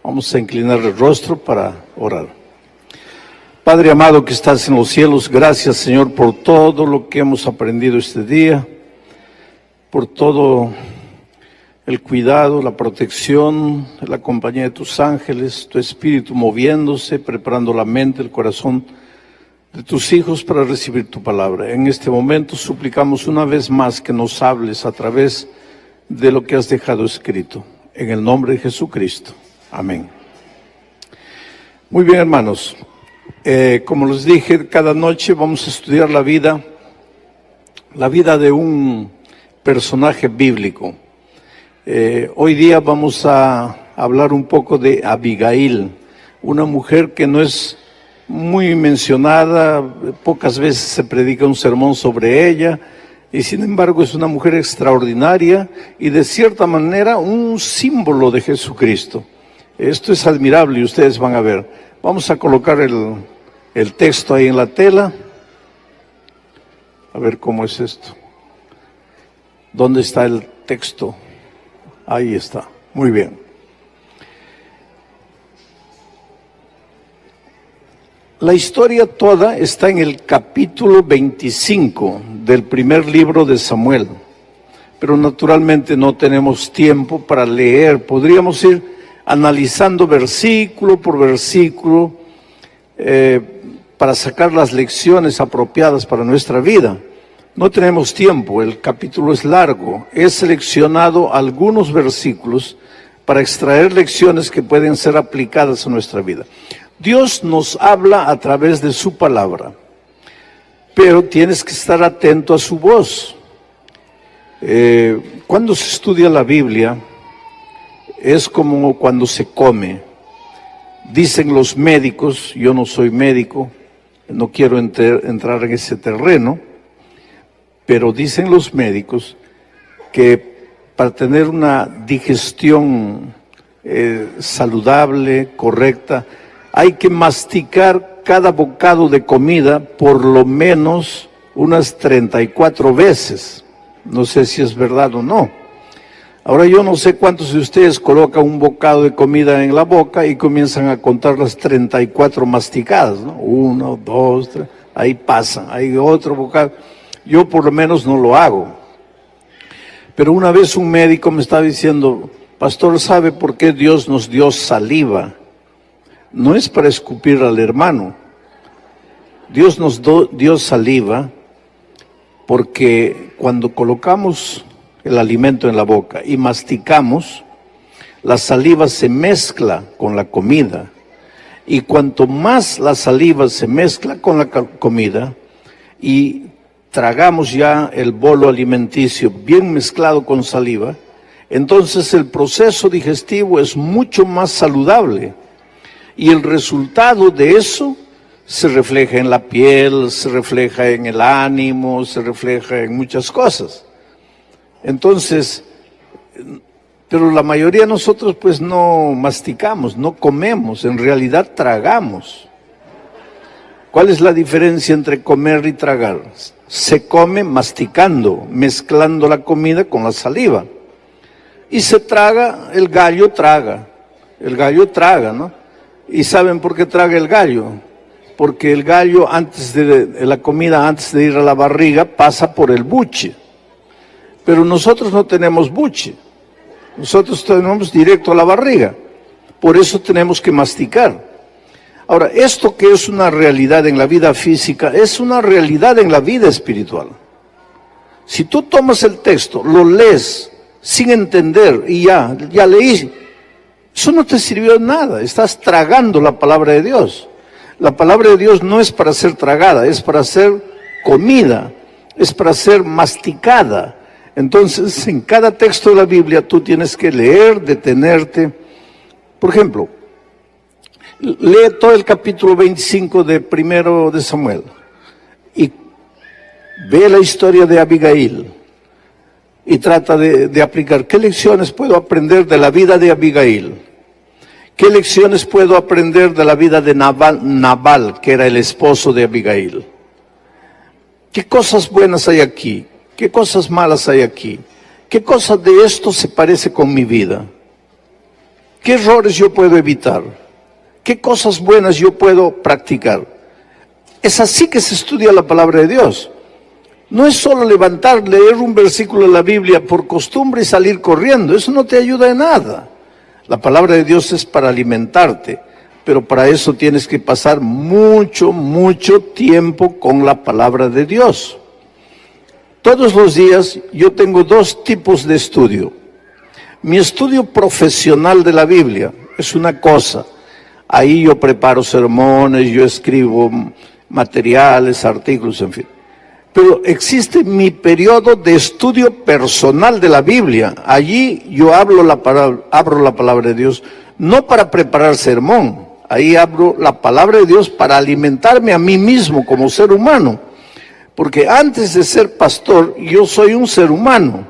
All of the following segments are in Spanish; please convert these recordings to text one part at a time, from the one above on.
Vamos a inclinar el rostro para orar. Padre amado que estás en los cielos, gracias Señor por todo lo que hemos aprendido este día, por todo el cuidado, la protección, la compañía de tus ángeles, tu espíritu moviéndose, preparando la mente, el corazón de tus hijos para recibir tu palabra. En este momento suplicamos una vez más que nos hables a través de lo que has dejado escrito. En el nombre de Jesucristo. Amén. Muy bien, hermanos. Como les dije, cada noche vamos a estudiar la vida de un personaje bíblico. Hoy día vamos a hablar un poco de Abigail, una mujer que no es muy mencionada, pocas veces se predica un sermón sobre ella, y sin embargo es una mujer extraordinaria y de cierta manera un símbolo de Jesucristo. Esto es admirable y ustedes van a ver. Vamos a colocar el texto ahí en la tela. A ver cómo es esto. ¿Dónde está el texto? Ahí está. Muy bien. La historia toda está en el capítulo 25 del primer libro de Samuel. Pero naturalmente no tenemos tiempo para leer. Podríamos ir analizando versículo por versículo para sacar las lecciones apropiadas para nuestra vida. No tenemos tiempo, el capítulo es largo. He seleccionado algunos versículos para extraer lecciones que pueden ser aplicadas a nuestra vida. Dios nos habla a través de su palabra, pero tienes que estar atento a su voz. Cuando se estudia la Biblia, es como cuando se come. Dicen los médicos, yo no soy médico, no quiero entrar en ese terreno, pero dicen los médicos que para tener una digestión saludable, correcta, hay que masticar cada bocado de comida por lo menos unas 34 veces. No sé si es verdad o no. Ahora yo no sé cuántos de ustedes colocan un bocado de comida en la boca y comienzan a contar las 34 masticadas, ¿no? 1, 2, 3, ahí pasan, hay otro bocado. Yo por lo menos no lo hago. Pero una vez un médico me estaba diciendo, pastor, ¿sabe por qué Dios nos dio saliva? No es para escupir al hermano. Dios nos dio saliva porque cuando colocamos el alimento en la boca y masticamos, la saliva se mezcla con la comida. Y cuanto más la saliva se mezcla con la comida y tragamos ya el bolo alimenticio bien mezclado con saliva, entonces el proceso digestivo es mucho más saludable. Y el resultado de eso se refleja en la piel, se refleja en el ánimo, se refleja en muchas cosas. Entonces, pero la mayoría de nosotros pues no masticamos, no comemos, en realidad tragamos. ¿Cuál es la diferencia entre comer y tragar? Se come masticando, mezclando la comida con la saliva. Y se traga, el gallo traga, ¿no? ¿Y saben por qué traga el gallo? Porque el gallo antes de la comida, antes de ir a la barriga, pasa por el buche. Pero nosotros no tenemos buche. Nosotros tenemos directo a la barriga. Por eso tenemos que masticar. Ahora, esto que es una realidad en la vida física, es una realidad en la vida espiritual. Si tú tomas el texto, lo lees sin entender y ya leí, eso no te sirvió de nada, estás tragando la palabra de Dios. La palabra de Dios no es para ser tragada, es para ser comida, es para ser masticada. Entonces, en cada texto de la Biblia tú tienes que leer, detenerte. Por ejemplo, lee todo el capítulo 25 de primero de Samuel y ve la historia de Abigail y trata de aplicar. ¿Qué lecciones puedo aprender de la vida de Abigail? ¿Qué lecciones puedo aprender de la vida de Nabal, que era el esposo de Abigail? ¿Qué cosas buenas hay aquí? ¿Qué cosas malas hay aquí? ¿Qué cosa de esto se parece con mi vida? ¿Qué errores yo puedo evitar? ¿Qué cosas buenas yo puedo practicar? Es así que se estudia la palabra de Dios. No es solo levantar, leer un versículo de la Biblia por costumbre y salir corriendo. Eso no te ayuda en nada. La palabra de Dios es para alimentarte, pero para eso tienes que pasar mucho tiempo con la palabra de Dios. Todos los días yo tengo dos tipos de estudio. Mi estudio profesional de la Biblia es una cosa. Ahí yo preparo sermones, yo escribo materiales, artículos, en fin. Pero existe mi periodo de estudio personal de la Biblia. Allí yo abro la palabra de Dios, no para preparar sermón. Ahí abro la palabra de Dios para alimentarme a mí mismo como ser humano. Porque antes de ser pastor, yo soy un ser humano.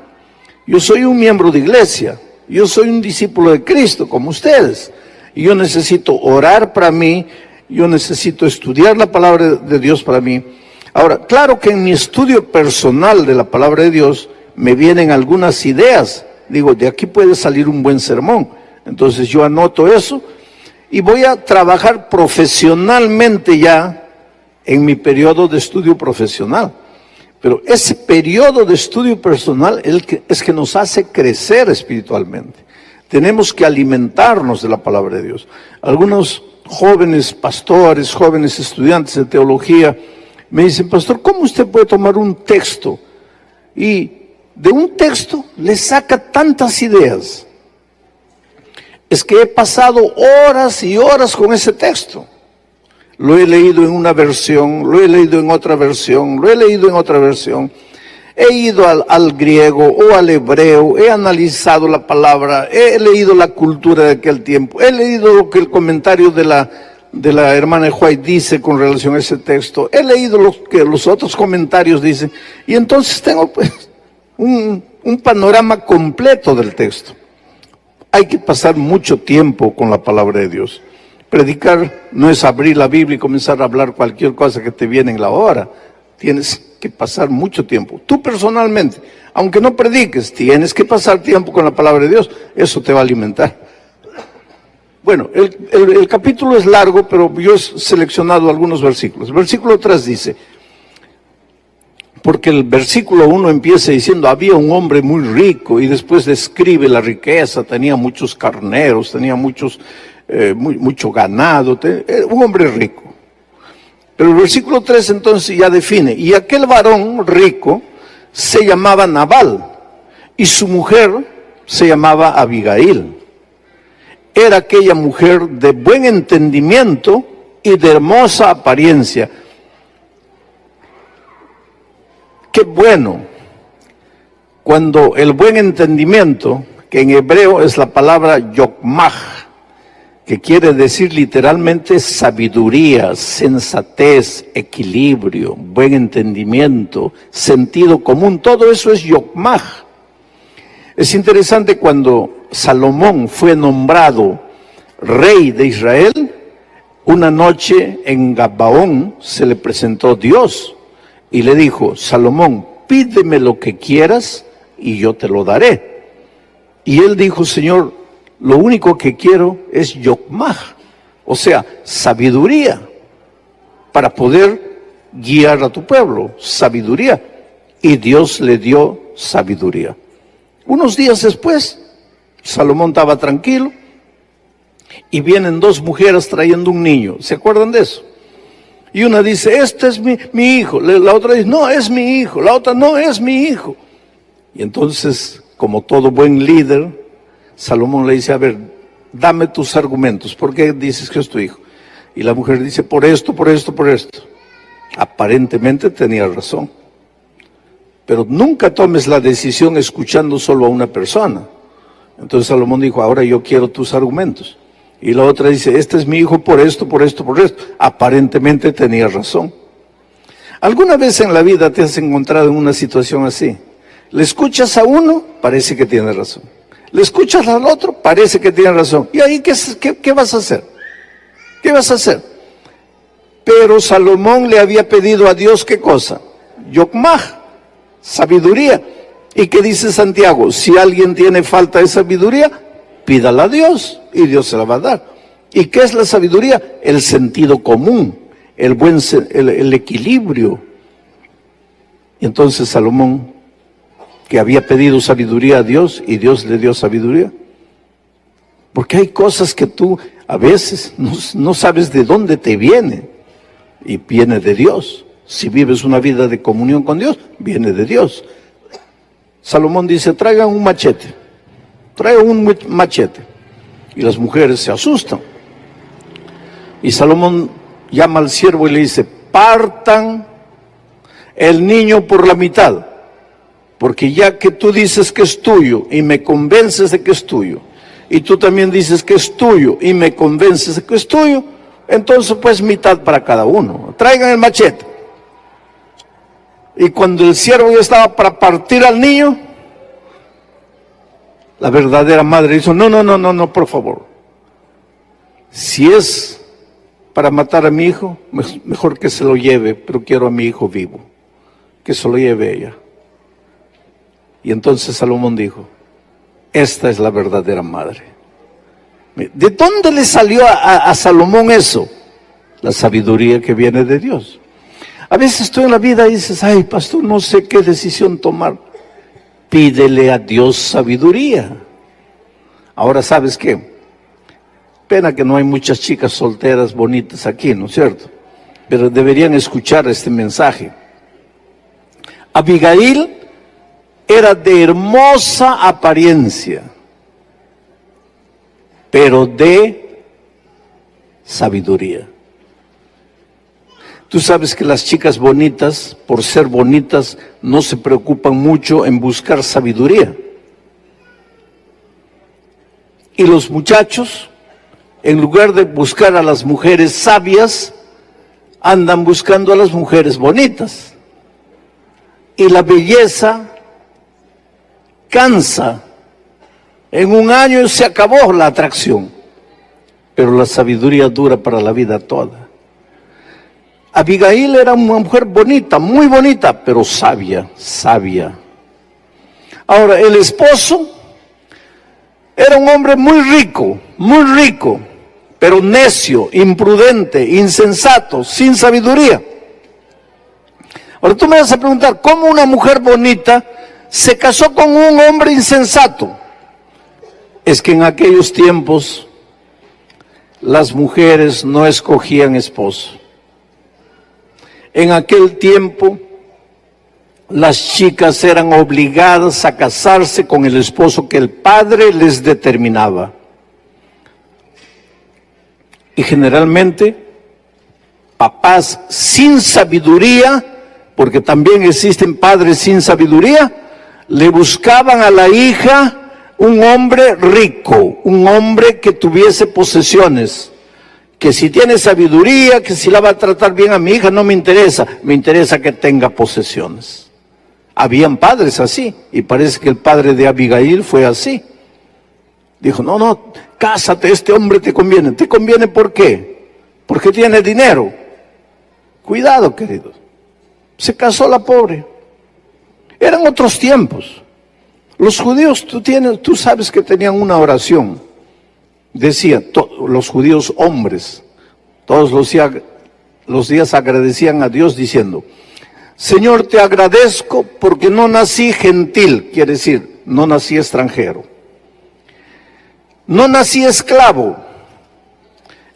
Yo soy un miembro de iglesia. Yo soy un discípulo de Cristo, como ustedes. Y yo necesito orar para mí. Yo necesito estudiar la palabra de Dios para mí. Ahora, claro que en mi estudio personal de la palabra de Dios me vienen algunas ideas. Digo, de aquí puede salir un buen sermón. Entonces yo anoto eso y voy a trabajar profesionalmente ya en mi periodo de estudio profesional. Pero ese periodo de estudio personal es que nos hace crecer espiritualmente. Tenemos que alimentarnos de la palabra de Dios. Algunos jóvenes pastores, jóvenes estudiantes de teología me dicen, pastor, ¿cómo usted puede tomar un texto y de un texto le saca tantas ideas? Es que he pasado horas y horas con ese texto. Lo he leído en una versión, lo he leído en otra versión, lo he leído en otra versión. He ido al griego o al hebreo, he analizado la palabra, he leído la cultura de aquel tiempo, he leído lo que el comentario de la hermana White dice con relación a ese texto, he leído lo que los otros comentarios dicen, y entonces tengo pues un panorama completo del texto. Hay que pasar mucho tiempo con la palabra de Dios. Predicar no es abrir la Biblia y comenzar a hablar cualquier cosa que te viene en la hora. Tienes que pasar mucho tiempo. Tú personalmente, aunque no prediques, tienes que pasar tiempo con la palabra de Dios. Eso te va a alimentar. Bueno, el capítulo es largo, pero yo he seleccionado algunos versículos. El versículo 3 dice, porque el versículo 1 empieza diciendo, había un hombre muy rico, y después describe la riqueza, tenía muchos carneros, tenía mucho ganado, un hombre rico. Pero el versículo 3 entonces ya define, y aquel varón rico se llamaba Nabal, y su mujer se llamaba Abigail. Era aquella mujer de buen entendimiento y de hermosa apariencia. Qué bueno cuando el buen entendimiento, que en hebreo es la palabra yokmah, que quiere decir literalmente sabiduría, sensatez, equilibrio, buen entendimiento, sentido común, todo eso es yokmah. Es interesante cuando Salomón fue nombrado rey de Israel, una noche en Gabaón se le presentó Dios y le dijo, Salomón, pídeme lo que quieras y yo te lo daré. Y él dijo, Señor, lo único que quiero es yokmah, o sea, sabiduría, para poder guiar a tu pueblo, sabiduría. Y Dios le dio sabiduría. Unos días después, Salomón estaba tranquilo y vienen dos mujeres trayendo un niño. ¿Se acuerdan de eso? Y una dice, este es mi hijo. La otra dice, no, es mi hijo. La otra, no, es mi hijo. Y entonces, como todo buen líder, Salomón le dice, a ver, dame tus argumentos. ¿Por qué dices que es tu hijo? Y la mujer dice, por esto, por esto, por esto. Aparentemente tenía razón. Pero nunca tomes la decisión escuchando solo a una persona. Entonces Salomón dijo, ahora yo quiero tus argumentos. Y la otra dice, este es mi hijo por esto, por esto, por esto. Aparentemente tenía razón. ¿Alguna vez en la vida te has encontrado en una situación así? Le escuchas a uno, parece que tiene razón. Le escuchas al otro, parece que tiene razón. ¿Y ahí qué vas a hacer? ¿Qué vas a hacer? Pero Salomón le había pedido a Dios, ¿qué cosa? Yokmah, sabiduría. ¿Y qué dice Santiago? Si alguien tiene falta de sabiduría, pídala a Dios y Dios se la va a dar. ¿Y qué es la sabiduría? El sentido común, el equilibrio. Y entonces Salomón, que había pedido sabiduría a Dios y Dios le dio sabiduría. Porque hay cosas que tú a veces no sabes de dónde te viene y viene de Dios. Si vives una vida de comunión con Dios, viene de Dios. Salomón dice, traigan un machete, y las mujeres se asustan. Y Salomón llama al siervo y le dice, partan el niño por la mitad, porque ya que tú dices que es tuyo y me convences de que es tuyo, y tú también dices que es tuyo y me convences de que es tuyo, entonces pues mitad para cada uno. Traigan el machete. Y cuando el siervo ya estaba para partir al niño, la verdadera madre dijo, no, por favor. Si es para matar a mi hijo, mejor que se lo lleve, pero quiero a mi hijo vivo. Que se lo lleve ella. Y entonces Salomón dijo, esta es la verdadera madre. ¿De dónde le salió a Salomón eso? La sabiduría que viene de Dios. A veces tú en la vida dices, ay, pastor, no sé qué decisión tomar. Pídele a Dios sabiduría. Ahora, ¿sabes qué? Pena que no hay muchas chicas solteras bonitas aquí, ¿no es cierto? Pero deberían escuchar este mensaje. Abigail era de hermosa apariencia, pero de sabiduría. Tú sabes que las chicas bonitas, por ser bonitas, no se preocupan mucho en buscar sabiduría. Y los muchachos, en lugar de buscar a las mujeres sabias, andan buscando a las mujeres bonitas. Y la belleza cansa. En un año se acabó la atracción, pero la sabiduría dura para la vida toda. Abigail era una mujer bonita, muy bonita, pero sabia. Ahora, el esposo era un hombre muy rico, pero necio, imprudente, insensato, sin sabiduría. Ahora tú me vas a preguntar, ¿cómo una mujer bonita se casó con un hombre insensato? Es que en aquellos tiempos las mujeres no escogían esposo. En aquel tiempo, las chicas eran obligadas a casarse con el esposo que el padre les determinaba. Y generalmente, papás sin sabiduría, porque también existen padres sin sabiduría, le buscaban a la hija un hombre rico, un hombre que tuviese posesiones. Que si tiene sabiduría, que si la va a tratar bien a mi hija, no me interesa que tenga posesiones. Habían padres así, y parece que el padre de Abigail fue así. Dijo, no, cásate, este hombre te conviene. ¿Te conviene por qué? Porque tiene dinero. Cuidado, queridos. Se casó la pobre. Eran otros tiempos. Los judíos, tú sabes que tenían una oración. Decía, los judíos hombres, todos los días agradecían a Dios diciendo, Señor, te agradezco porque no nací gentil, quiere decir, no nací extranjero, no nací esclavo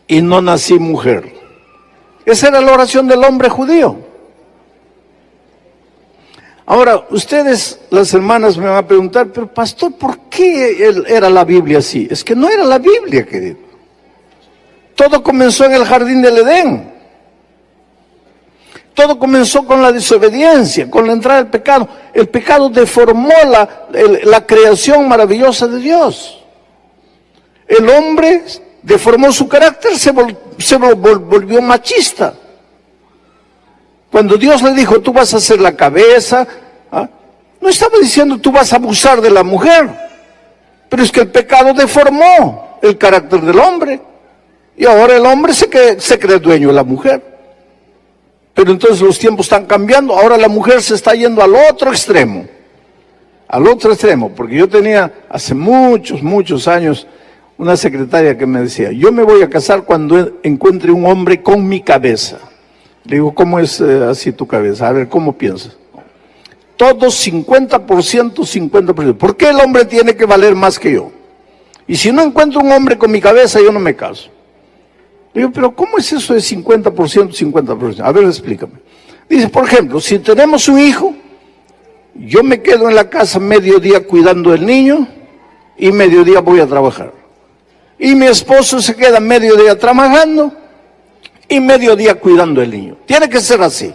y no nací mujer. Esa era la oración del hombre judío. Ahora, ustedes, las hermanas, me van a preguntar, pero pastor, ¿por qué era la Biblia así? Es que no era la Biblia, querido. Todo comenzó en el jardín del Edén. Todo comenzó con la desobediencia, con la entrada del pecado. El pecado deformó la creación maravillosa de Dios. El hombre deformó su carácter, se volvió machista. Cuando Dios le dijo, tú vas a ser la cabeza, no estaba diciendo tú vas a abusar de la mujer, pero es que el pecado deformó el carácter del hombre, y ahora el hombre se cree dueño de la mujer. Pero entonces los tiempos están cambiando, ahora la mujer se está yendo al otro extremo, porque yo tenía hace muchos años una secretaria que me decía, yo me voy a casar cuando encuentre un hombre con mi cabeza. Le digo, ¿cómo es así tu cabeza? A ver, ¿cómo piensas? Todos 50%, 50%. ¿Por qué el hombre tiene que valer más que yo? Y si no encuentro un hombre con mi cabeza, yo no me caso. Le digo, pero ¿cómo es eso de 50%, 50%? A ver, explícame. Dice, por ejemplo, si tenemos un hijo, yo me quedo en la casa mediodía cuidando del niño y mediodía voy a trabajar. Y mi esposo se queda mediodía trabajando y mediodía cuidando del niño. Tiene que ser así.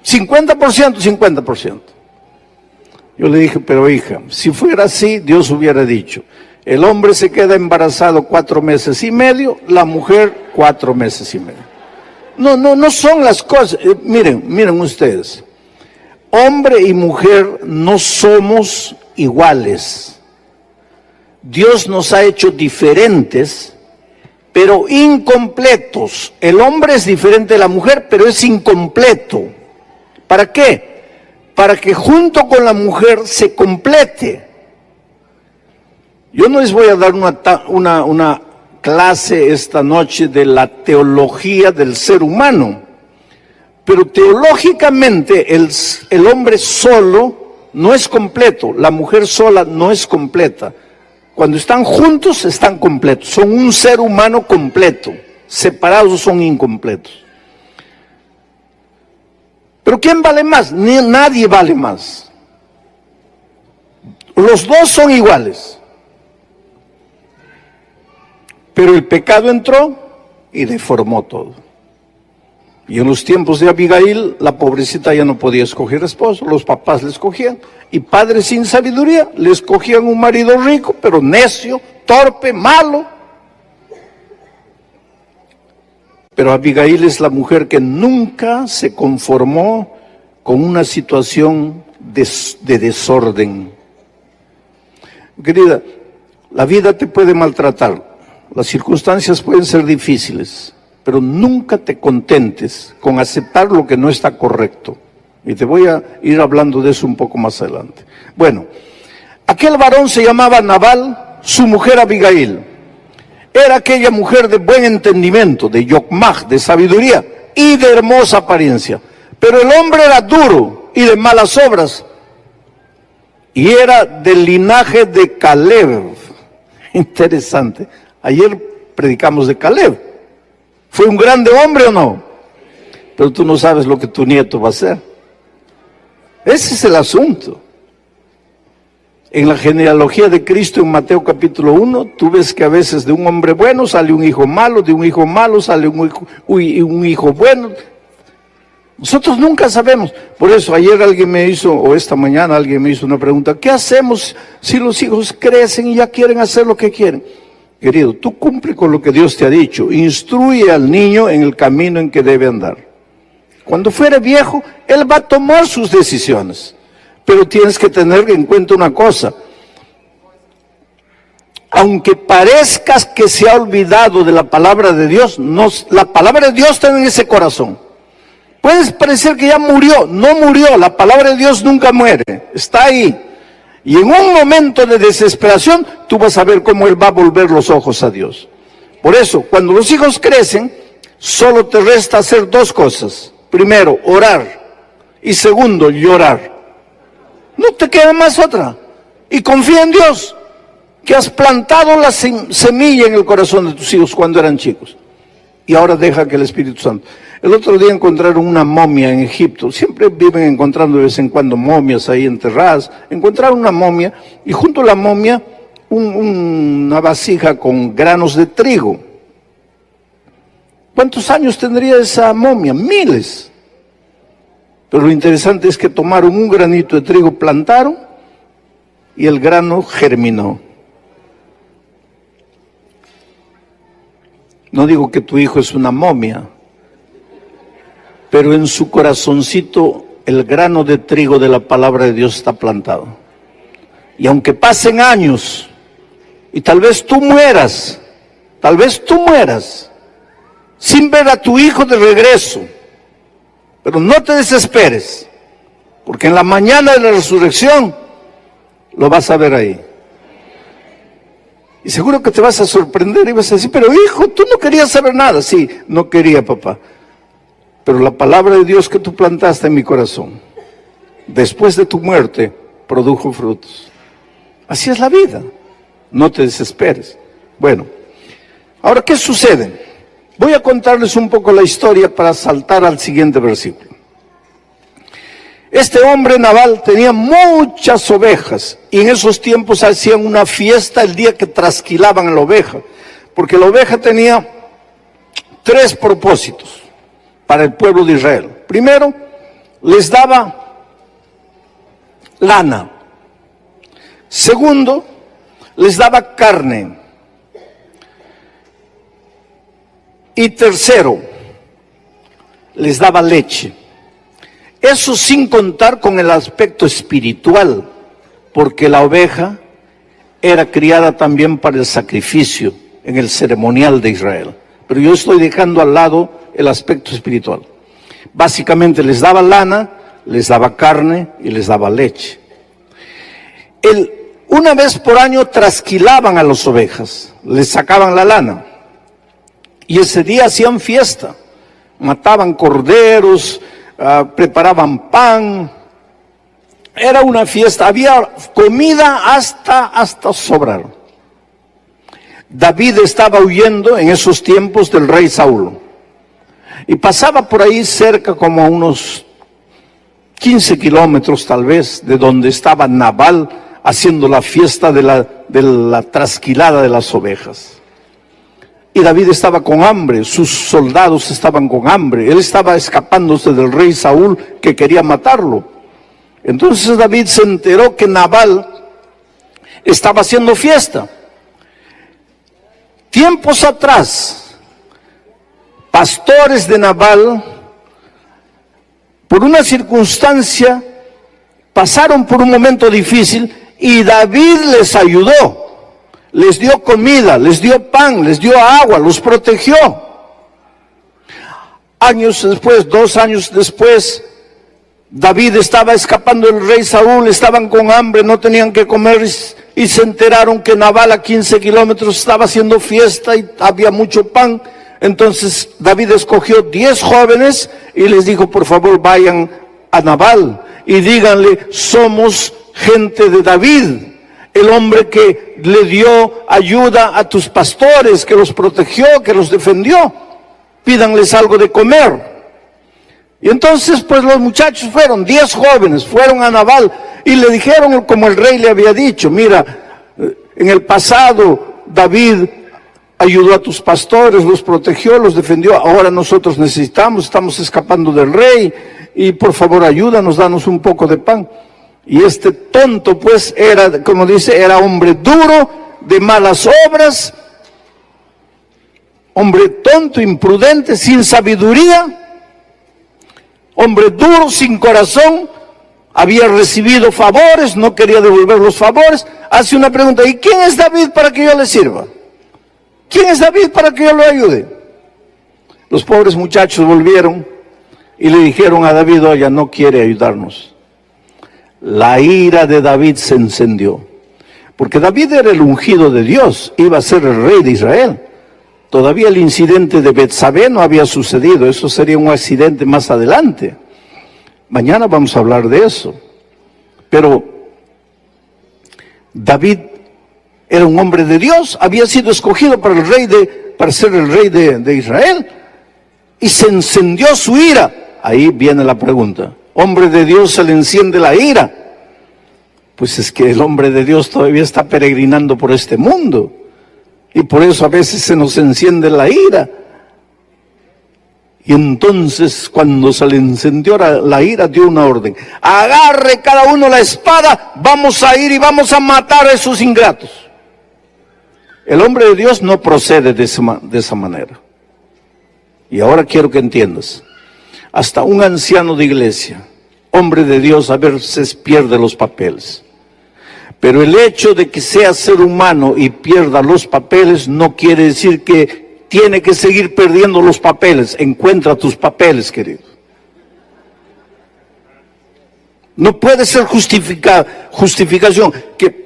50%, 50%. Yo le dije, pero hija, si fuera así, Dios hubiera dicho, el hombre se queda embarazado 4 meses y medio, la mujer 4 meses y medio. No son las cosas. Miren ustedes. Hombre y mujer no somos iguales. Dios nos ha hecho diferentes, pero incompletos. El hombre es diferente de la mujer, pero es incompleto. ¿Para qué? Para que junto con la mujer se complete. Yo no les voy a dar una clase esta noche de la teología del ser humano, pero teológicamente el hombre solo no es completo, la mujer sola no es completa. Cuando están juntos están completos, son un ser humano completo, separados son incompletos. ¿Pero quién vale más? Nadie vale más. Los dos son iguales. Pero el pecado entró y deformó todo. Y en los tiempos de Abigail, la pobrecita ya no podía escoger esposo, los papás le escogían, y padres sin sabiduría le escogían un marido rico, pero necio, torpe, malo. Pero Abigail es la mujer que nunca se conformó con una situación de desorden. Querida, la vida te puede maltratar, las circunstancias pueden ser difíciles, pero nunca te contentes con aceptar lo que no está correcto. Y te voy a ir hablando de eso un poco más adelante. Bueno, aquel varón se llamaba Nabal, su mujer Abigail. Era aquella mujer de buen entendimiento, de yokmaj, de sabiduría y de hermosa apariencia. Pero el hombre era duro y de malas obras. Y era del linaje de Caleb. Interesante. Ayer predicamos de Caleb. ¿Fue un grande hombre o no? Pero tú no sabes lo que tu nieto va a ser. Ese es el asunto. En la genealogía de Cristo en Mateo capítulo 1, tú ves que a veces de un hombre bueno sale un hijo malo, de un hijo malo sale un hijo bueno. Nosotros nunca sabemos. Por eso ayer alguien me hizo, o esta mañana alguien me hizo una pregunta, ¿qué hacemos si los hijos crecen y ya quieren hacer lo que quieren? Querido, tú cumple con lo que Dios te ha dicho, instruye al niño en el camino en que debe andar. Cuando fuere viejo, él va a tomar sus decisiones. Pero tienes que tener en cuenta una cosa. Aunque parezcas que se ha olvidado de la palabra de Dios, la palabra de Dios está en ese corazón. Puedes parecer que ya murió, no murió, la palabra de Dios nunca muere, está ahí. Y en un momento de desesperación, tú vas a ver cómo Él va a volver los ojos a Dios. Por eso, cuando los hijos crecen, solo te resta hacer 2 cosas. Primero, orar. Y segundo, llorar. No te queda más otra. Y confía en Dios, que has plantado la semilla en el corazón de tus hijos cuando eran chicos. Y ahora deja que el Espíritu Santo. El otro día encontraron una momia en Egipto. Siempre viven encontrando de vez en cuando momias ahí enterradas. Encontraron una momia y junto a la momia una vasija con granos de trigo. ¿Cuántos años tendría esa momia? Miles. Pero lo interesante es que tomaron un granito de trigo, plantaron y el grano germinó. No digo que tu hijo es una momia, pero en su corazoncito el grano de trigo de la palabra de Dios está plantado. Y aunque pasen años y tal vez tú mueras sin ver a tu hijo de regreso, pero no te desesperes, porque en la mañana de la resurrección lo vas a ver ahí. Y seguro que te vas a sorprender y vas a decir, pero hijo, tú no querías saber nada. Sí, no quería, papá. Pero la palabra de Dios que tú plantaste en mi corazón, después de tu muerte, produjo frutos. Así es la vida. No te desesperes. Bueno, ahora, ¿qué sucede? Voy a contarles un poco la historia para saltar al siguiente versículo. Este hombre Nabal tenía muchas ovejas y en esos tiempos hacían una fiesta el día que trasquilaban a la oveja, porque la oveja tenía 3 propósitos para el pueblo de Israel. Primero, les daba lana. Segundo, les daba carne. Y tercero, les daba leche. Eso sin contar con el aspecto espiritual, porque la oveja era criada también para el sacrificio en el ceremonial de Israel. Pero yo estoy dejando al lado el aspecto espiritual. Básicamente les daba lana, les daba carne y les daba leche. Una vez por año trasquilaban a las ovejas, les sacaban la lana. Y ese día hacían fiesta, mataban corderos, preparaban pan, era una fiesta, había comida hasta sobrar. David estaba huyendo en esos tiempos del rey Saúl, y pasaba por ahí cerca como a unos 15 kilómetros tal vez, de donde estaba Nabal haciendo la fiesta de la trasquilada de las ovejas. Y David estaba con hambre, sus soldados estaban con hambre, él estaba escapándose del rey Saúl que quería matarlo. Entonces David se enteró que Nabal estaba haciendo fiesta. Tiempos atrás, pastores de Nabal, por una circunstancia, pasaron por un momento difícil y David les ayudó. Les dio comida, les dio pan, les dio agua, los protegió. Años después, 2 años después, David estaba escapando del rey Saúl, estaban con hambre, no tenían que comer y se enteraron que Nabal a 15 kilómetros estaba haciendo fiesta y había mucho pan. Entonces David escogió 10 jóvenes y les dijo, por favor vayan a Nabal y díganle, somos gente de David, el hombre que le dio ayuda a tus pastores, que los protegió, que los defendió. Pídanles algo de comer. Y entonces pues los muchachos fueron, 10 jóvenes, fueron a Nabal y le dijeron como el rey le había dicho, mira, en el pasado David ayudó a tus pastores, los protegió, los defendió, ahora nosotros estamos escapando del rey y por favor ayúdanos, danos un poco de pan. Y este tonto pues era, como dice, era hombre duro, de malas obras, hombre tonto, imprudente, sin sabiduría, hombre duro, sin corazón, había recibido favores, no quería devolver los favores. Hace una pregunta, ¿y quién es David para que yo le sirva? ¿Quién es David para que yo lo ayude? Los pobres muchachos volvieron y le dijeron a David, oye, no quiere ayudarnos. La ira de David se encendió, porque David era el ungido de Dios, iba a ser el rey de Israel. Todavía el incidente de Betsabé no había sucedido, eso sería un accidente más adelante. Mañana vamos a hablar de eso. Pero David era un hombre de Dios, había sido escogido para ser el rey de Israel, y se encendió su ira. Ahí viene la pregunta. Hombre de Dios se le enciende la ira. Pues es que el hombre de Dios todavía está peregrinando por este mundo. Y por eso a veces se nos enciende la ira. Y entonces cuando se le encendió la ira, dio una orden. Agarre cada uno la espada, vamos a ir y vamos a matar a esos ingratos. El hombre de Dios no procede de esa manera. Y ahora quiero que entiendas. Hasta un anciano de iglesia, hombre de Dios, a veces pierde los papeles. Pero el hecho de que sea ser humano y pierda los papeles no quiere decir que tiene que seguir perdiendo los papeles. Encuentra tus papeles, querido. No puede ser justificación que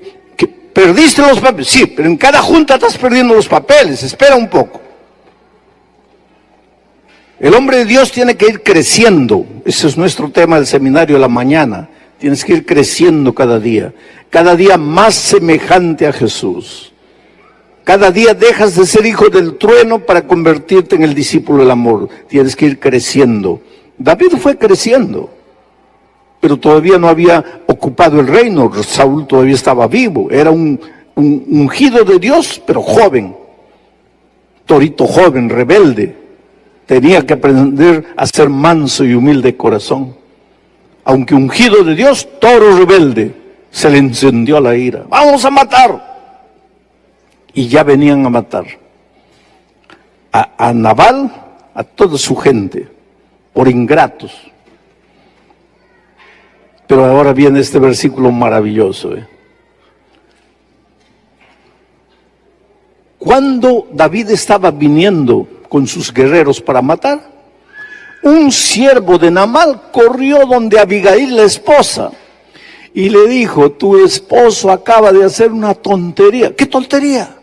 ¿perdiste los papeles? Sí, pero en cada junta estás perdiendo los papeles, espera un poco. El hombre de Dios tiene que ir creciendo. Ese es nuestro tema del seminario de la mañana. Tienes que ir creciendo cada día más semejante a Jesús. Cada día dejas de ser hijo del trueno para convertirte en el discípulo del amor. Tienes que ir creciendo. David fue creciendo, pero todavía no había ocupado el reino. Saúl todavía estaba vivo. Era un ungido de Dios, pero joven. Torito joven, rebelde. Tenía que aprender a ser manso y humilde de corazón. Aunque ungido de Dios, toro rebelde, se le encendió la ira. ¡Vamos a matar! Y ya venían a matar a Nabal, a toda su gente, por ingratos. Pero ahora viene este versículo maravilloso. Cuando David estaba viniendo con sus guerreros para matar, un siervo de Nabal corrió donde Abigail, la esposa, y le dijo: tu esposo acaba de hacer una tontería. ¿Qué tontería?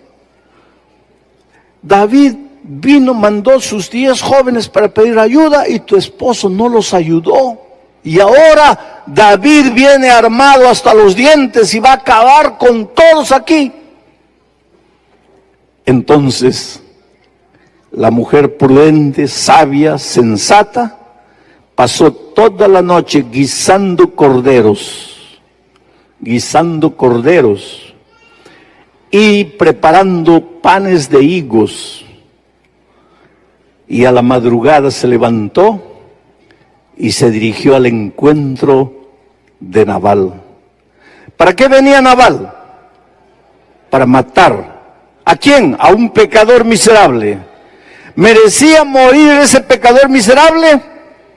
David vino, mandó sus 10 jóvenes para pedir ayuda y tu esposo no los ayudó. Y ahora David viene armado hasta los dientes y va a acabar con todos aquí. Entonces, la mujer prudente, sabia, sensata, pasó toda la noche guisando corderos y preparando panes de higos. Y a la madrugada se levantó y se dirigió al encuentro de Nabal. ¿Para qué venía Nabal? Para matar. ¿A quién? A un pecador miserable. ¿Merecía morir ese pecador miserable?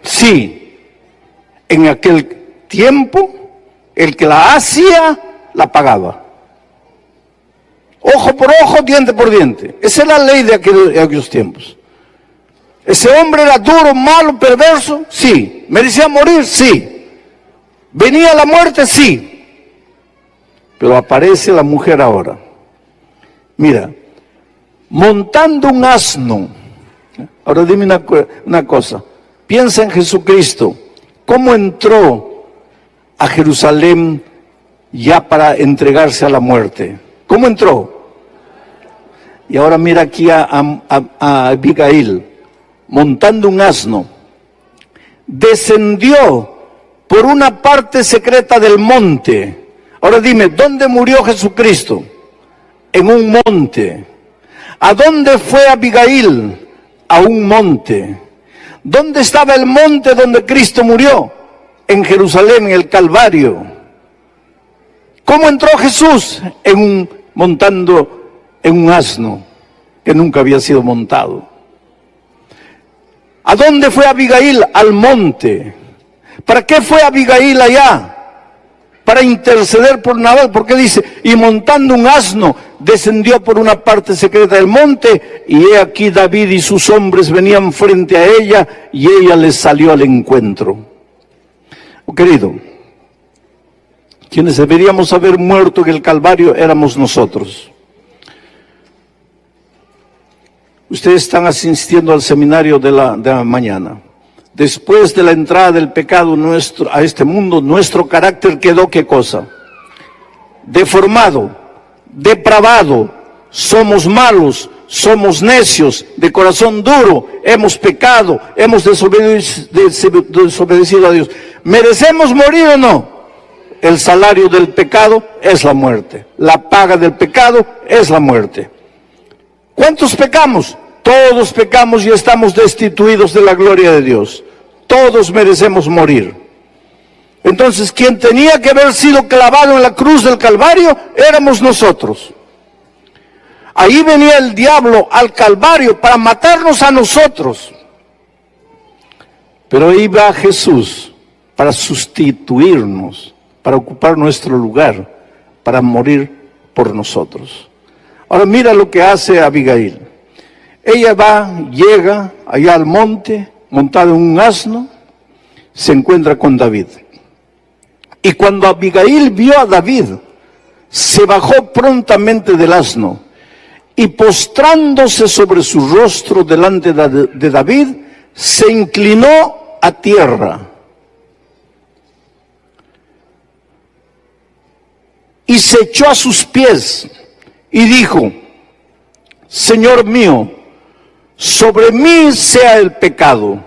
Sí. En aquel tiempo, el que la hacía, la pagaba. Ojo por ojo, diente por diente. Esa es la ley de aquellos tiempos. ¿Ese hombre era duro, malo, perverso? Sí. ¿Merecía morir? Sí. ¿Venía la muerte? Sí. Pero aparece la mujer ahora. Mira, montando un asno. Ahora dime una cosa. Piensa en Jesucristo. ¿Cómo entró a Jerusalén ya para entregarse a la muerte? ¿Cómo entró? Y ahora mira aquí a Abigail, montando un asno. Descendió por una parte secreta del monte. Ahora dime, ¿dónde murió Jesucristo? En un monte. ¿A dónde fue Abigail? A un monte. ¿Dónde estaba el monte donde Cristo murió? En Jerusalén, en el Calvario. ¿Cómo entró Jesús? Montando en un asno que nunca había sido montado. ¿A dónde fue Abigail? Al monte. ¿Para qué fue Abigail allá? Para interceder por Nabal, porque dice, y montando un asno, descendió por una parte secreta del monte, y he aquí David y sus hombres venían frente a ella, y ella les salió al encuentro. Oh, querido, quienes deberíamos haber muerto en el Calvario éramos nosotros. Ustedes están asistiendo al seminario de la mañana. Después de la entrada del pecado a este mundo, nuestro carácter quedó, ¿qué cosa? Deformado, depravado, somos malos, somos necios, de corazón duro, hemos pecado, hemos desobedecido a Dios. ¿Merecemos morir o no? El salario del pecado es la muerte. La paga del pecado es la muerte. ¿Cuántos pecamos? Todos pecamos y estamos destituidos de la gloria de Dios. Todos merecemos morir. Entonces, quien tenía que haber sido clavado en la cruz del Calvario, éramos nosotros. Ahí venía el diablo al Calvario para matarnos a nosotros. Pero ahí va Jesús para sustituirnos, para ocupar nuestro lugar, para morir por nosotros. Ahora mira lo que hace Abigail. Ella llega allá al monte, montada en un asno, se encuentra con David. Y cuando Abigail vio a David, se bajó prontamente del asno y postrándose sobre su rostro delante de David, se inclinó a tierra. Y se echó a sus pies y dijo: Señor mío, sobre mí sea el pecado,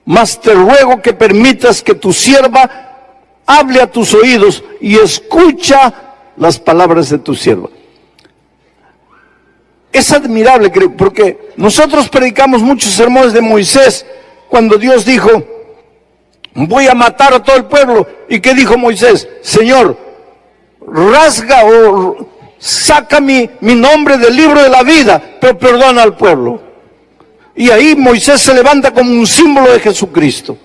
mas te ruego que permitas que tu sierva hable a tus oídos y escucha las palabras de tu sierva. Es admirable, porque nosotros predicamos muchos sermones de Moisés cuando Dios dijo: voy a matar a todo el pueblo. ¿Y qué dijo Moisés? Señor, rasga o saca mi nombre del libro de la vida, pero perdona al pueblo. Y ahí Moisés se levanta como un símbolo de Jesucristo.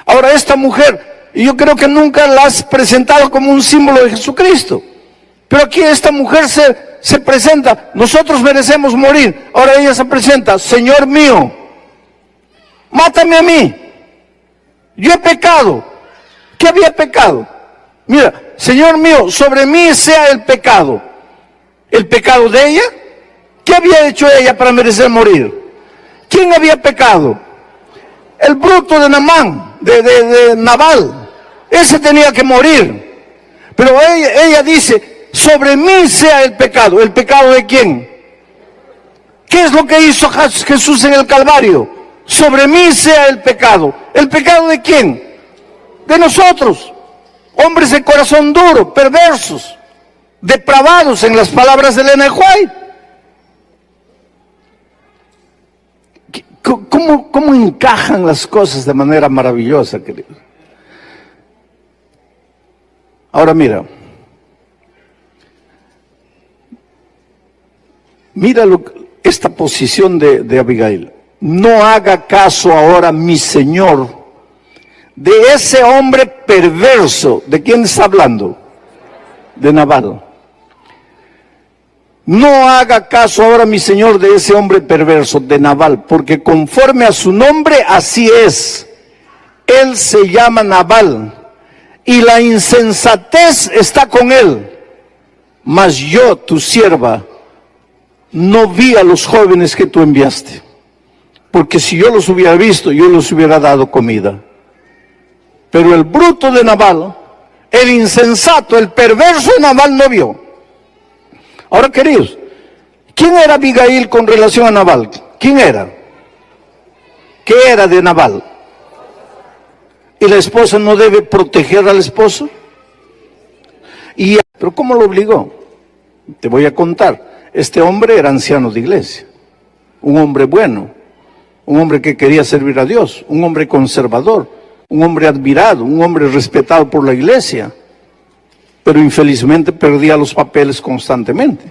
Ahora esta mujer, y yo creo que nunca la has presentado como un símbolo de Jesucristo, pero aquí esta mujer se presenta: nosotros merecemos morir. Ahora ella se presenta: Señor mío, mátame a mí, yo he pecado. ¿Qué había pecado? Mira, Señor mío, sobre mí sea el pecado. ¿El pecado de ella? ¿Qué había hecho ella para merecer morir? ¿Quién había pecado? El bruto de Naamán, de Nabal. Ese tenía que morir. Pero ella dice: sobre mí sea el pecado. ¿El pecado de quién? ¿Qué es lo que hizo Jesús en el Calvario? Sobre mí sea el pecado. ¿El pecado de quién? De nosotros. Hombres de corazón duro, perversos, depravados, en las palabras de Elena White. ¿Cómo encajan las cosas de manera maravillosa, querido? Ahora mira esta posición de Abigail. No haga caso ahora, mi señor, de ese hombre perverso. ¿De quién está hablando? De Nabal. No haga caso ahora, mi señor, de ese hombre perverso, de Nabal, porque conforme a su nombre, así es. Él se llama Nabal, y la insensatez está con él. Mas yo, tu sierva, no vi a los jóvenes que tú enviaste, porque si yo los hubiera visto, yo les hubiera dado comida. Pero el bruto de Nabal, el insensato, el perverso de Nabal no vio. Ahora, queridos, ¿quién era Abigail con relación a Nabal? ¿Quién era? ¿Qué era de Nabal? ¿Y la esposa no debe proteger al esposo? ¿Pero cómo lo obligó? Te voy a contar. Este hombre era anciano de iglesia, un hombre bueno, un hombre que quería servir a Dios, un hombre conservador, un hombre admirado, un hombre respetado por la iglesia, pero infelizmente perdía los papeles constantemente.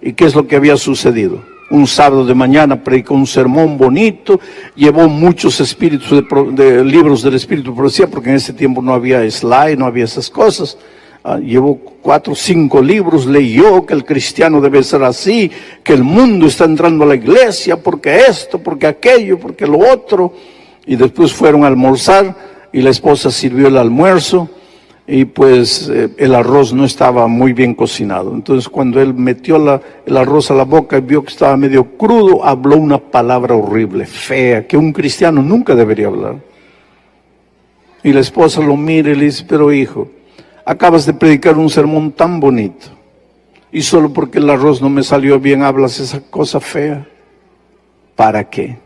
¿Y qué es lo que había sucedido? Un sábado de mañana predicó un sermón bonito, llevó muchos espíritus de libros del espíritu de profecía, porque en ese tiempo no había slide, no había esas cosas. Llevó 4 o 5 libros, leyó que el cristiano debe ser así, que el mundo está entrando a la iglesia, porque esto, porque aquello, porque lo otro. Y después fueron a almorzar y la esposa sirvió el almuerzo y pues el arroz no estaba muy bien cocinado. Entonces cuando él metió el arroz a la boca y vio que estaba medio crudo, habló una palabra horrible, fea, que un cristiano nunca debería hablar. Y la esposa lo mira y le dice: pero hijo, acabas de predicar un sermón tan bonito y solo porque el arroz no me salió bien hablas esa cosa fea. ¿Para qué?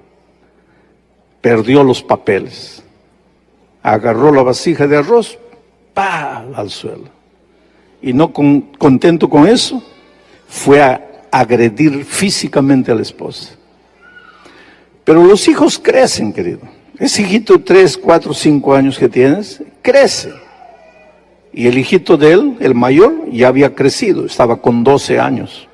Perdió los papeles, agarró la vasija de arroz, ¡pah!, al suelo. Y no contento con eso, fue a agredir físicamente a la esposa. Pero los hijos crecen, querido. Ese hijito de 3, 4, 5 años que tienes, crece. Y el hijito de él, el mayor, ya había crecido, estaba con 12 años.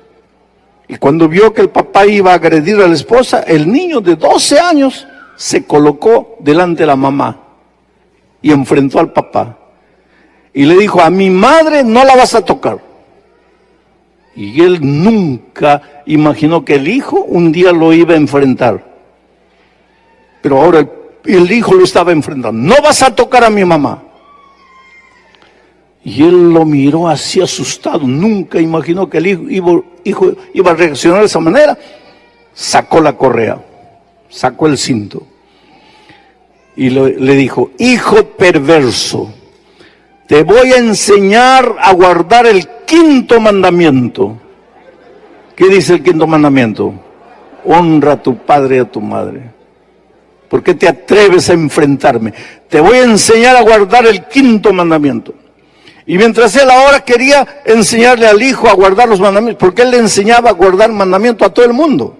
Y cuando vio que el papá iba a agredir a la esposa, el niño de 12 años se colocó delante de la mamá y enfrentó al papá. Y le dijo: a mi madre no la vas a tocar. Y él nunca imaginó que el hijo un día lo iba a enfrentar. Pero ahora el hijo lo estaba enfrentando. No vas a tocar a mi mamá. Y él lo miró así asustado, nunca imaginó que el hijo iba a reaccionar de esa manera. Sacó la correa, sacó el cinto y le dijo: hijo perverso, te voy a enseñar a guardar el 5.º mandamiento. ¿Qué dice el 5.º mandamiento? Honra a tu padre y a tu madre. ¿Por qué te atreves a enfrentarme? Te voy a enseñar a guardar el 5.º mandamiento. Y mientras él ahora quería enseñarle al hijo a guardar los mandamientos, porque él le enseñaba a guardar mandamientos a todo el mundo.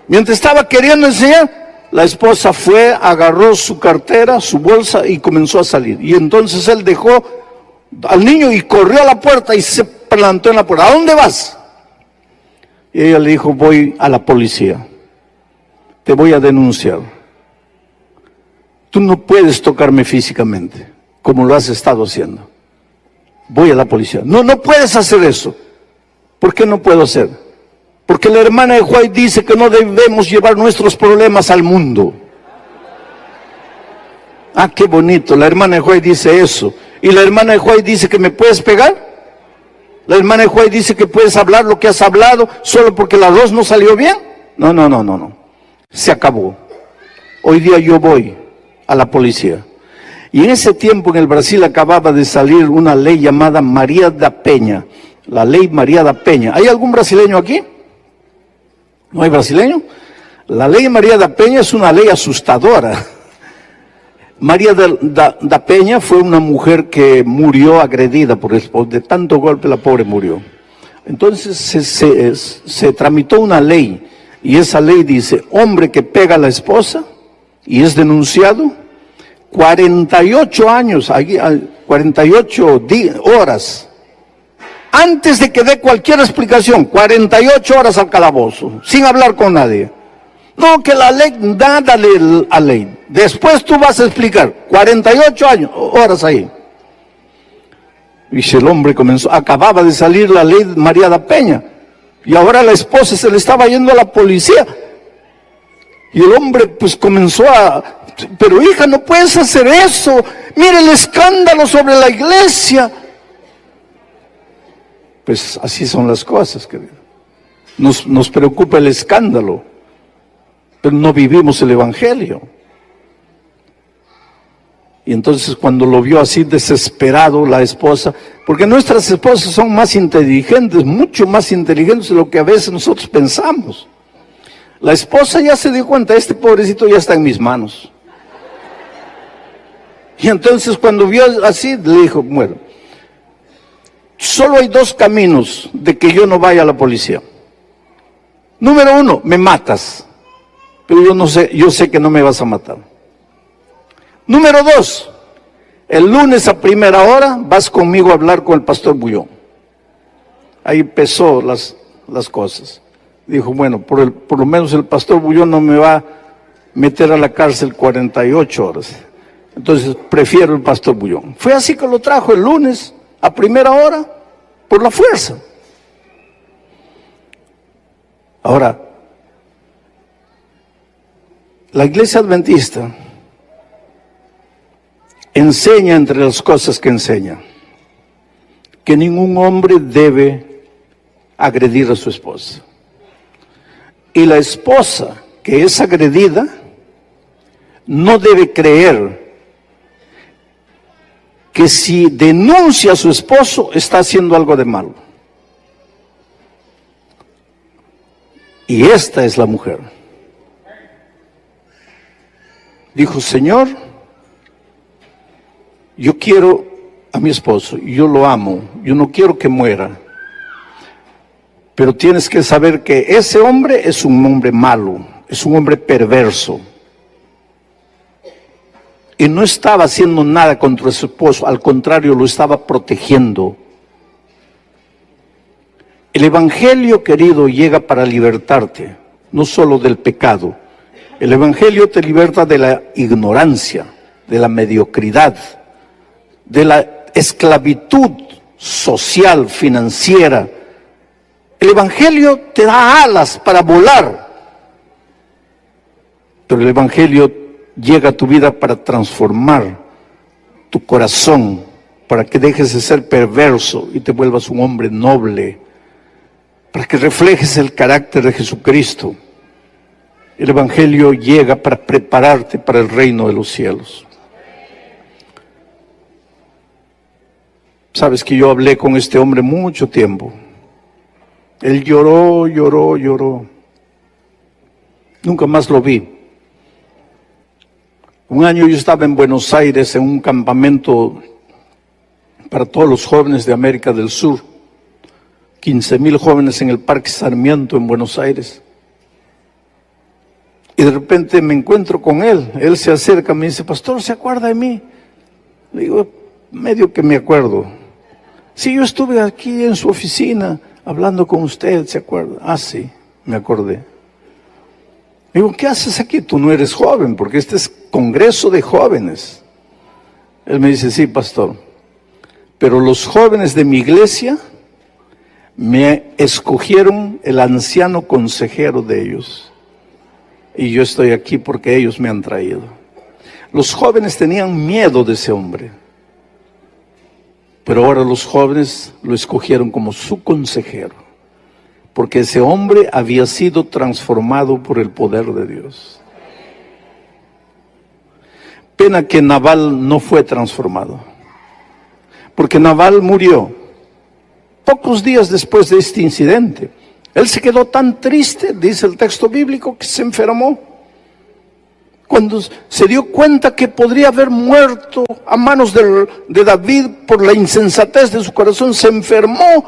Mientras estaba queriendo enseñar, la esposa fue, agarró su cartera, su bolsa y comenzó a salir. Y entonces él dejó al niño y corrió a la puerta y se plantó en la puerta. ¿A dónde vas? Y ella le dijo: voy a la policía, te voy a denunciar. Tú no puedes tocarme físicamente, como lo has estado haciendo. Voy a la policía. No, no puedes hacer eso. ¿Por qué no puedo hacer? Porque la hermana de White dice que no debemos llevar nuestros problemas al mundo. Ah, qué bonito, la hermana de White dice eso. Y la hermana de White dice que me puedes pegar. La hermana de White dice que puedes hablar lo que has hablado solo porque el arroz no salió bien. No, no, no, no, no. Se acabó. Hoy día yo voy a la policía. Y en ese tiempo en el Brasil acababa de salir una ley llamada María da Penha. La ley María da Penha. ¿Hay algún brasileño aquí? ¿No hay brasileño? La ley María da Penha es una ley asustadora. María da Penha fue una mujer que murió agredida por el esposo. De tanto golpe la pobre murió. Entonces se tramitó una ley. Y esa ley dice: hombre que pega a la esposa y es denunciado, 48 años, 48 horas. Antes de que dé cualquier explicación, 48 horas al calabozo, sin hablar con nadie. No, que la ley, nada a ley. Después tú vas a explicar, 48 horas ahí. Y si el hombre acababa de salir la ley María da Penha, y ahora la esposa se le estaba yendo a la policía. Y el hombre pues comenzó pero hija, no puedes hacer eso. Mira el escándalo sobre la iglesia. Pues así son las cosas, querido. Nos preocupa el escándalo, pero no vivimos el evangelio. Y entonces cuando lo vio así desesperado la esposa, porque nuestras esposas son más inteligentes, mucho más inteligentes de lo que a veces nosotros pensamos. La esposa ya se dio cuenta: este pobrecito ya está en mis manos. Y entonces cuando vio así, le dijo: bueno, solo hay 2 caminos de que yo no vaya a la policía. Número 1, me matas, pero yo sé que no me vas a matar. Número 2, el lunes a primera hora vas conmigo a hablar con el pastor Bullón. Ahí empezó las cosas. Dijo: bueno, por lo menos el pastor Bullón no me va a meter a la cárcel 48 horas. Entonces prefiero el pastor Bullón. Fue así que lo trajo el lunes a primera hora, por la fuerza. Ahora, la iglesia adventista enseña, entre las cosas que enseña, que ningún hombre debe agredir a su esposa. Y la esposa que es agredida no debe creer que si denuncia a su esposo está haciendo algo de malo. Y esta es la mujer. Dijo: Señor, yo quiero a mi esposo, yo lo amo, yo no quiero que muera. Pero tienes que saber que ese hombre es un hombre malo, es un hombre perverso. Y no estaba haciendo nada contra su esposo, al contrario, lo estaba protegiendo. El evangelio, querido, llega para libertarte, no solo del pecado. El evangelio te liberta de la ignorancia, de la mediocridad, de la esclavitud social, financiera. El evangelio te da alas para volar, pero el evangelio llega a tu vida para transformar tu corazón para que dejes de ser perverso y te vuelvas un hombre noble, para que reflejes el carácter de Jesucristo. El Evangelio llega para prepararte para el reino de los cielos. Sabes que yo hablé con este hombre mucho tiempo. Él lloró, lloró, lloró. Nunca más lo vi. Un año yo estaba en Buenos Aires en un campamento para todos los jóvenes de América del Sur. 15,000 jóvenes en el Parque Sarmiento en Buenos Aires. Y de repente me encuentro con él. Él se acerca, me dice, pastor, ¿se acuerda de mí? Le digo, medio que me acuerdo. Sí, yo estuve aquí en su oficina hablando con usted, ¿se acuerda? Ah, sí, me acordé. Le digo, ¿qué haces aquí? Tú no eres joven, porque este es congreso de jóvenes. Él me dice, sí, pastor, pero los jóvenes de mi iglesia me escogieron el anciano consejero de ellos. Y yo estoy aquí porque ellos me han traído. Los jóvenes tenían miedo de ese hombre. Pero ahora los jóvenes lo escogieron como su consejero. Porque ese hombre había sido transformado por el poder de Dios. Pena que Nabal no fue transformado. Porque Nabal murió pocos días después de este incidente. Él se quedó tan triste, dice el texto bíblico, que se enfermó. Cuando se dio cuenta que podría haber muerto a manos de David por la insensatez de su corazón, se enfermó.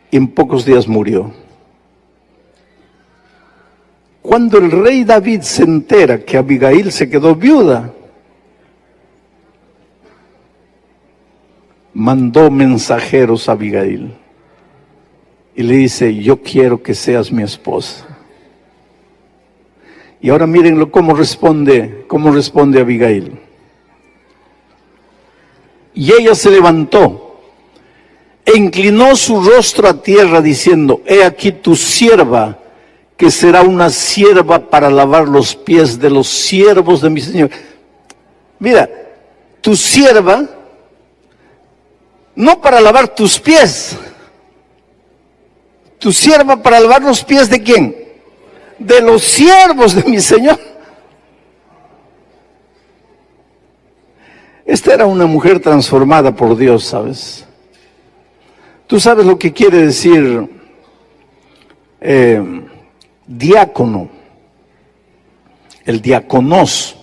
Y en pocos días murió. Cuando el rey David se entera que Abigail se quedó viuda, mandó mensajeros a Abigail y le dice, yo quiero que seas mi esposa. Y ahora mírenlo cómo responde Abigail. Y ella se levantó e inclinó su rostro a tierra diciendo, he aquí tu sierva, que será una sierva para lavar los pies de los siervos de mi Señor. Mira, tu sierva, no para lavar tus pies, tu sierva para lavar los pies ¿de quién? De los siervos de mi Señor. Esta era una mujer transformada por Dios, ¿sabes? Tú sabes lo que quiere decir diácono. El diáconos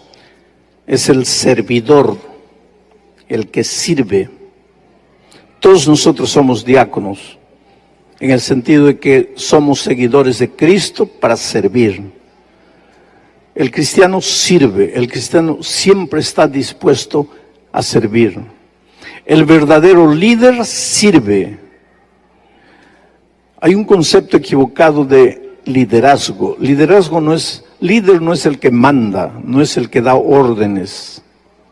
es el servidor, el que sirve. Todos nosotros somos diáconos, en el sentido de que somos seguidores de Cristo para servir. El cristiano sirve, el cristiano siempre está dispuesto a servir. El verdadero líder sirve. Hay un concepto equivocado de liderazgo. Liderazgo líder no es el que manda, no es el que da órdenes.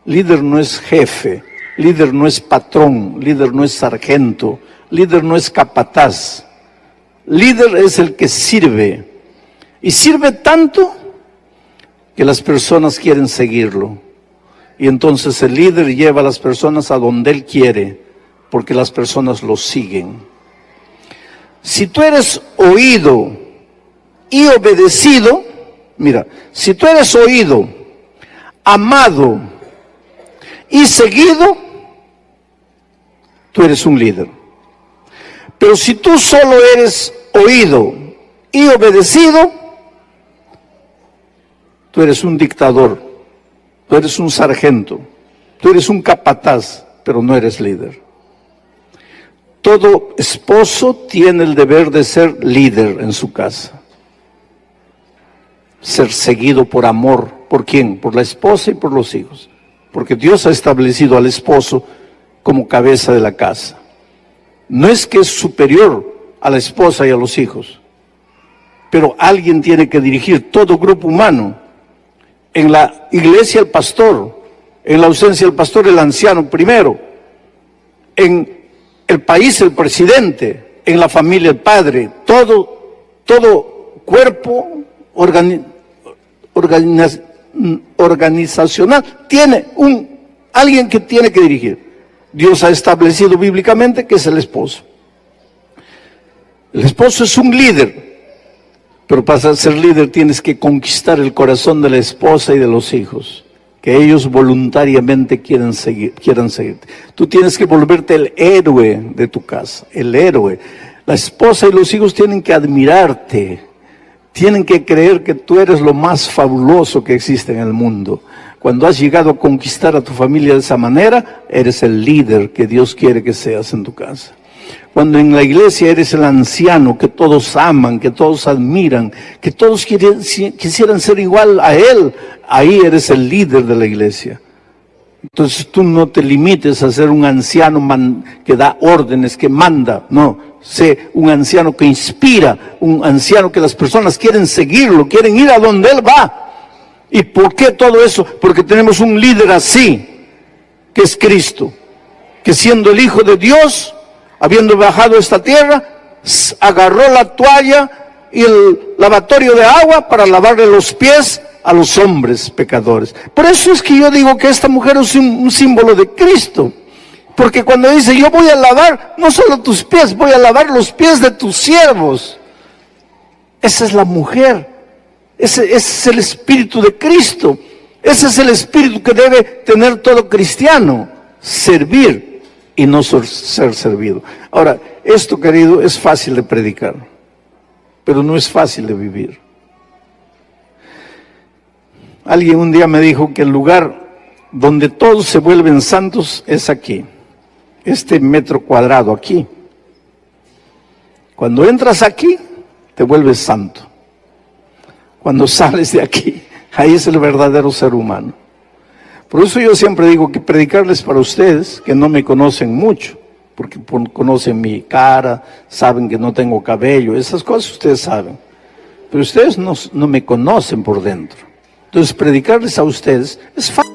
Líder no es jefe, líder no es patrón, líder no es sargento, líder no es capataz. Líder es el que sirve. Y sirve tanto que las personas quieren seguirlo. Y entonces el líder lleva a las personas a donde él quiere, porque las personas lo siguen. Si tú eres oído y obedecido, mira, si tú eres oído, amado y seguido, tú eres un líder. Pero si tú solo eres oído y obedecido, tú eres un dictador, tú eres un sargento, tú eres un capataz, pero no eres líder. Todo esposo tiene el deber de ser líder en su casa. Ser seguido por amor. ¿Por quién? Por la esposa y por los hijos. Porque Dios ha establecido al esposo como cabeza de la casa. No es que es superior a la esposa y a los hijos, pero alguien tiene que dirigir todo grupo humano. En la iglesia el pastor, en la ausencia del pastor el anciano primero, en el país el presidente, en la familia el padre, todo cuerpo organizacional tiene alguien que tiene que dirigir. Dios ha establecido bíblicamente que es el esposo. El esposo es un líder, pero para ser líder tienes que conquistar el corazón de la esposa y de los hijos, que ellos voluntariamente quieran seguirte. Tú tienes que volverte el héroe de tu casa, el héroe. La esposa y los hijos tienen que admirarte, tienen que creer que tú eres lo más fabuloso que existe en el mundo. Cuando has llegado a conquistar a tu familia de esa manera, eres el líder que Dios quiere que seas en tu casa. Cuando en la iglesia eres el anciano que todos aman, que todos admiran, que todos quisieran ser igual a él, ahí eres el líder de la iglesia. Entonces tú no te limites a ser un anciano que da órdenes, que manda, no. Sé un anciano que inspira, un anciano que las personas quieren seguirlo, quieren ir a donde él va. ¿Y por qué todo eso? Porque tenemos un líder así, que es Cristo, que siendo el Hijo de Dios, habiendo bajado a esta tierra, agarró la toalla y el lavatorio de agua para lavarle los pies a los hombres pecadores. Por eso es que yo digo que esta mujer es un símbolo de Cristo. Porque cuando dice, yo voy a lavar no solo tus pies, voy a lavar los pies de tus siervos. Esa es la mujer. Ese es el espíritu de Cristo. Ese es el espíritu que debe tener todo cristiano. Servir y no ser servido. Ahora, esto, querido, es fácil de predicar, pero no es fácil de vivir. Alguien un día me dijo que el lugar donde todos se vuelven santos es aquí. Este metro cuadrado aquí. Cuando entras aquí, te vuelves santo. Cuando sales de aquí, ahí es el verdadero ser humano. Por eso yo siempre digo que predicarles para ustedes, que no me conocen mucho, porque conocen mi cara, saben que no tengo cabello, esas cosas ustedes saben. Pero ustedes no me conocen por dentro. Entonces predicarles a ustedes es fácil.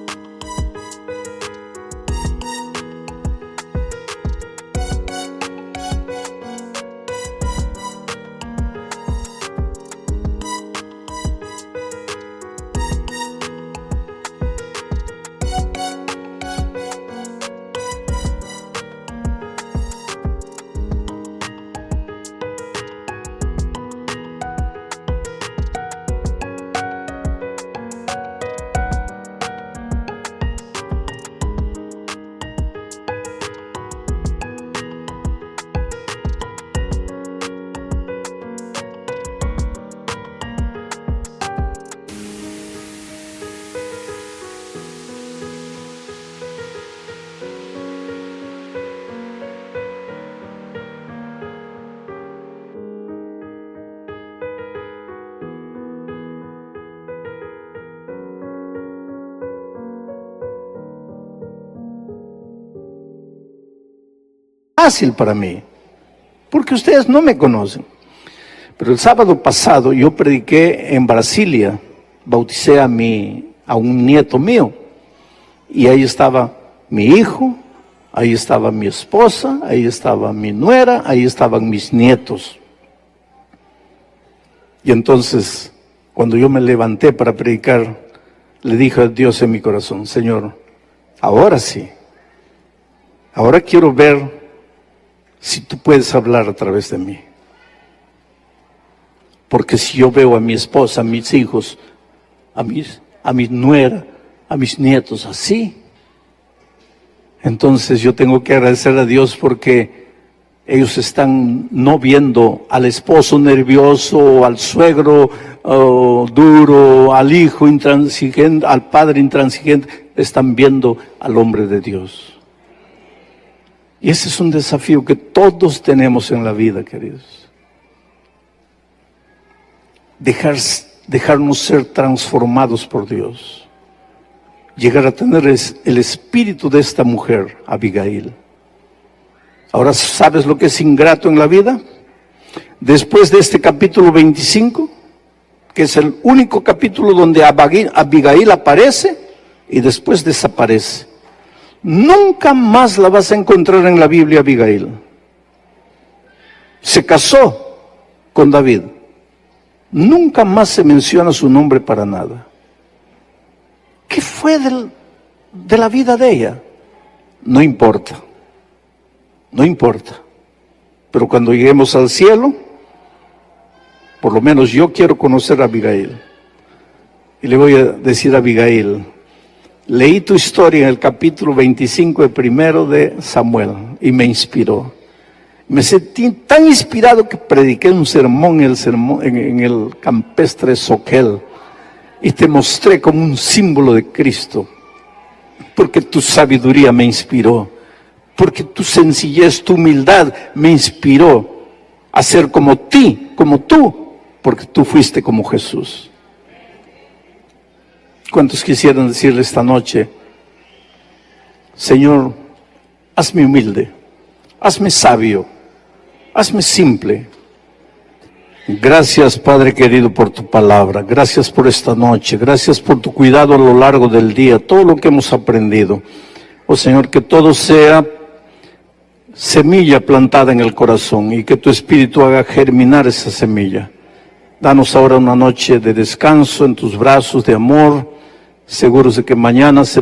Fácil para mí, porque ustedes no me conocen. Pero el sábado pasado yo prediqué en Brasilia, bauticé a un nieto mío, y ahí estaba mi hijo, ahí estaba mi esposa, ahí estaba mi nuera, ahí estaban mis nietos. Y entonces, cuando yo me levanté para predicar, le dije a Dios en mi corazón, Señor, ahora sí, ahora quiero ver si tú puedes hablar a través de mí. Porque si yo veo a mi esposa, a mis hijos, a mi nuera, a mis nietos así, Entonces yo tengo que agradecer a Dios porque ellos están no viendo al esposo nervioso, al suegro duro, al hijo intransigente, al padre intransigente, están viendo al hombre de Dios. Y ese es un desafío que todos tenemos en la vida, queridos. Dejarnos ser transformados por Dios. Llegar a tener el espíritu de esta mujer, Abigail. Ahora, ¿sabes lo que es ingrato en la vida? Después de este capítulo 25, que es el único capítulo donde Abigail aparece y después desaparece. Nunca más la vas a encontrar en la Biblia, Abigail. Se casó con David. Nunca más se menciona su nombre para nada. ¿Qué fue de la vida de ella? No importa. No importa. Pero cuando lleguemos al cielo, por lo menos yo quiero conocer a Abigail. Y le voy a decir a Abigail, leí tu historia en el capítulo 25 de primero de Samuel y me inspiró. Me sentí tan inspirado que prediqué un sermón en el campestre Soquel y te mostré como un símbolo de Cristo, porque tu sabiduría me inspiró, porque tu sencillez, tu humildad me inspiró a ser como tú, porque tú fuiste como Jesús. ¿Cuántos quisieran decirle esta noche, Señor, hazme humilde, hazme sabio, hazme simple? Gracias, Padre querido, por tu palabra. Gracias por esta noche. Gracias por tu cuidado a lo largo del día, todo lo que hemos aprendido. Oh Señor, que todo sea semilla plantada en el corazón y que tu Espíritu haga germinar esa semilla. Danos ahora una noche de descanso en tus brazos de amor, seguros de que mañana